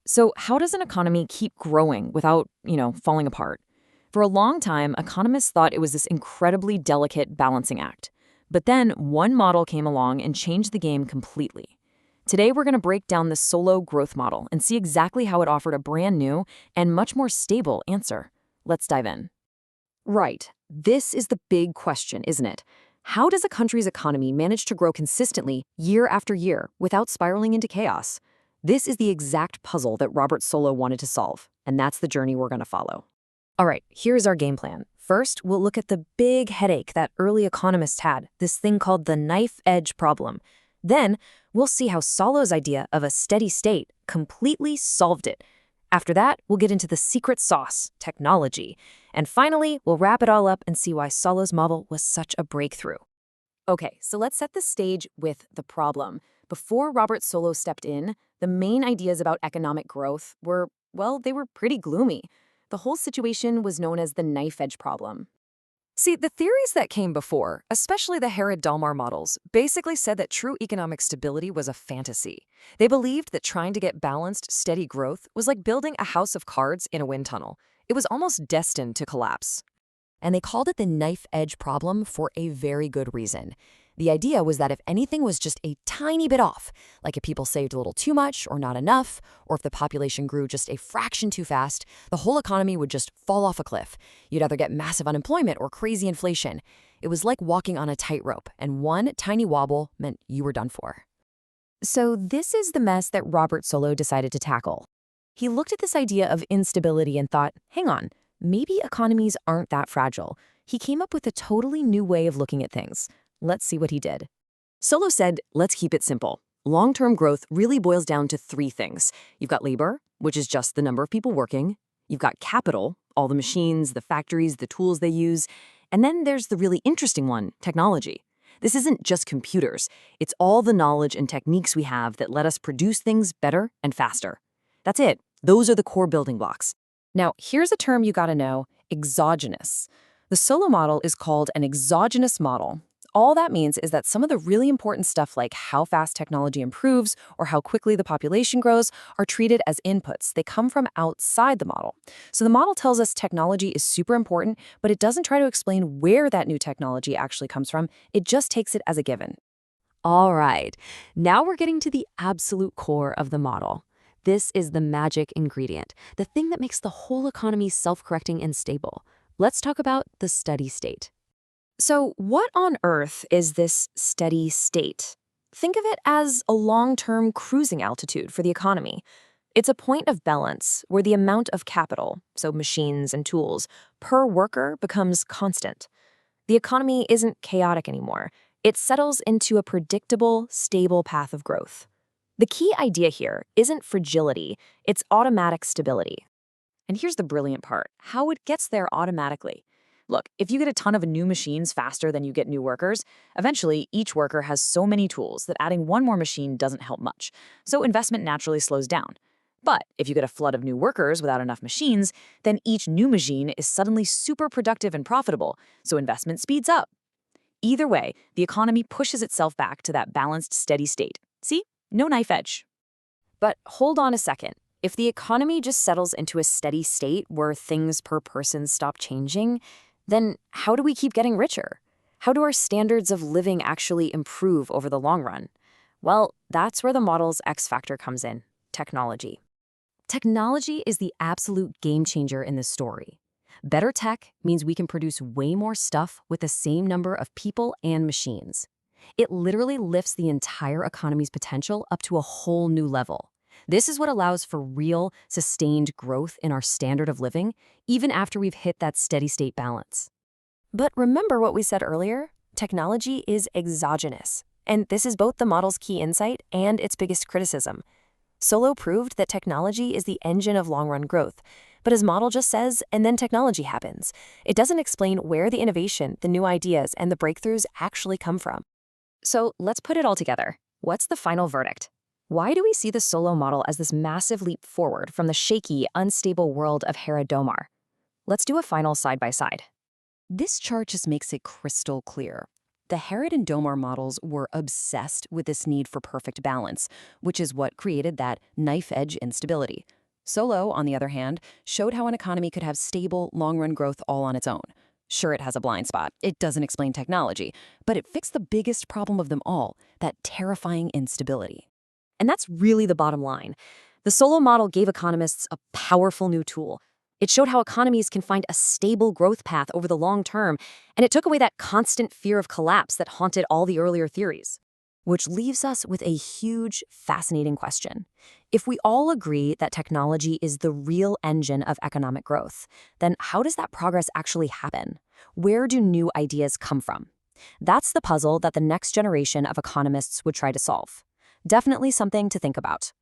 So, how does an economy keep growing without, falling apart? For a long time, economists thought it was this incredibly delicate balancing act. But then one model came along and changed the game completely. Today, we're going to break down the Solow growth model and see exactly how it offered a brand new and much more stable answer. Let's dive in. Right. This is the big question, isn't it? How does a country's economy manage to grow consistently year after year without spiraling into chaos? This is the exact puzzle that Robert Solow wanted to solve, and that's the journey we're going to follow. All right, here's our game plan. First, we'll look at the big headache that early economists had, this thing called the knife edge problem. Then, we'll see how Solow's idea of a steady state completely solved it. After that, we'll get into the secret sauce, technology. And finally, we'll wrap it all up and see why Solow's model was such a breakthrough. Okay, so let's set the stage with the problem. Before Robert Solow stepped in, the main ideas about economic growth were, well, they were pretty gloomy. The whole situation was known as the knife edge problem. See, the theories that came before, especially the Herod-Dalmar models, basically said that true economic stability was a fantasy. They believed that trying to get balanced, steady growth was like building a house of cards in a wind tunnel. It was almost destined to collapse. And they called it the knife edge problem for a very good reason. The idea was that if anything was just a tiny bit off, like if people saved a little too much or not enough, or if the population grew just a fraction too fast, the whole economy would just fall off a cliff. You'd either get massive unemployment or crazy inflation. It was like walking on a tightrope, and one tiny wobble meant you were done for. So this is the mess that Robert Solow decided to tackle. He looked at this idea of instability and thought, hang on, maybe economies aren't that fragile. He came up with a totally new way of looking at things. Let's see what he did. Solow said, let's keep it simple. Long-term growth really boils down to three things. You've got labor, which is just the number of people working. You've got capital, all the machines, the factories, the tools they use. And then there's the really interesting one, technology. This isn't just computers. It's all the knowledge and techniques we have that let us produce things better and faster. That's it. Those are the core building blocks. Now, here's a term you gotta know, exogenous. The Solow model is called an exogenous model. All that means is that some of the really important stuff like how fast technology improves or how quickly the population grows are treated as inputs. They come from outside the model. So the model tells us technology is super important, but it doesn't try to explain where that new technology actually comes from. It just takes it as a given. All right, now we're getting to the absolute core of the model. This is the magic ingredient, the thing that makes the whole economy self-correcting and stable. Let's talk about the steady state. So what on earth is this steady state? Think of it as a long-term cruising altitude for the economy. It's a point of balance where the amount of capital, so machines and tools, per worker becomes constant. The economy isn't chaotic anymore. It settles into a predictable, stable path of growth. The key idea here isn't fragility, it's automatic stability. And here's the brilliant part, how it gets there automatically. Look, if you get a ton of new machines faster than you get new workers, eventually each worker has so many tools that adding one more machine doesn't help much. So investment naturally slows down. But if you get a flood of new workers without enough machines, then each new machine is suddenly super productive and profitable, so investment speeds up. Either way, the economy pushes itself back to that balanced, steady state. See? No knife edge. But hold on a second. If the economy just settles into a steady state where things per person stop changing, then how do we keep getting richer? How do our standards of living actually improve over the long run? Well, that's where the model's X factor comes in, technology. Technology is the absolute game changer in this story. Better tech means we can produce way more stuff with the same number of people and machines. It literally lifts the entire economy's potential up to a whole new level. This is what allows for real, sustained growth in our standard of living, even after we've hit that steady state balance. But remember what we said earlier? Technology is exogenous. And this is both the model's key insight and its biggest criticism. Solow proved that technology is the engine of long-run growth. But his model just says, and then technology happens. It doesn't explain where the innovation, the new ideas, and the breakthroughs actually come from. So let's put it all together. What's the final verdict? Why do we see the Solow model as this massive leap forward from the shaky, unstable world of Herod-Dalmar? Let's do a final side-by-side. This chart just makes it crystal clear. The Herod and Dalmar models were obsessed with this need for perfect balance, which is what created that knife-edge instability. Solow, on the other hand, showed how an economy could have stable, long-run growth all on its own. Sure, it has a blind spot. It doesn't explain technology, but it fixed the biggest problem of them all, that terrifying instability. And that's really the bottom line. The Solow model gave economists a powerful new tool. It showed how economies can find a stable growth path over the long term, and it took away that constant fear of collapse that haunted all the earlier theories. Which leaves us with a huge, fascinating question. If we all agree that technology is the real engine of economic growth, then how does that progress actually happen? Where do new ideas come from? That's the puzzle that the next generation of economists would try to solve. Definitely something to think about.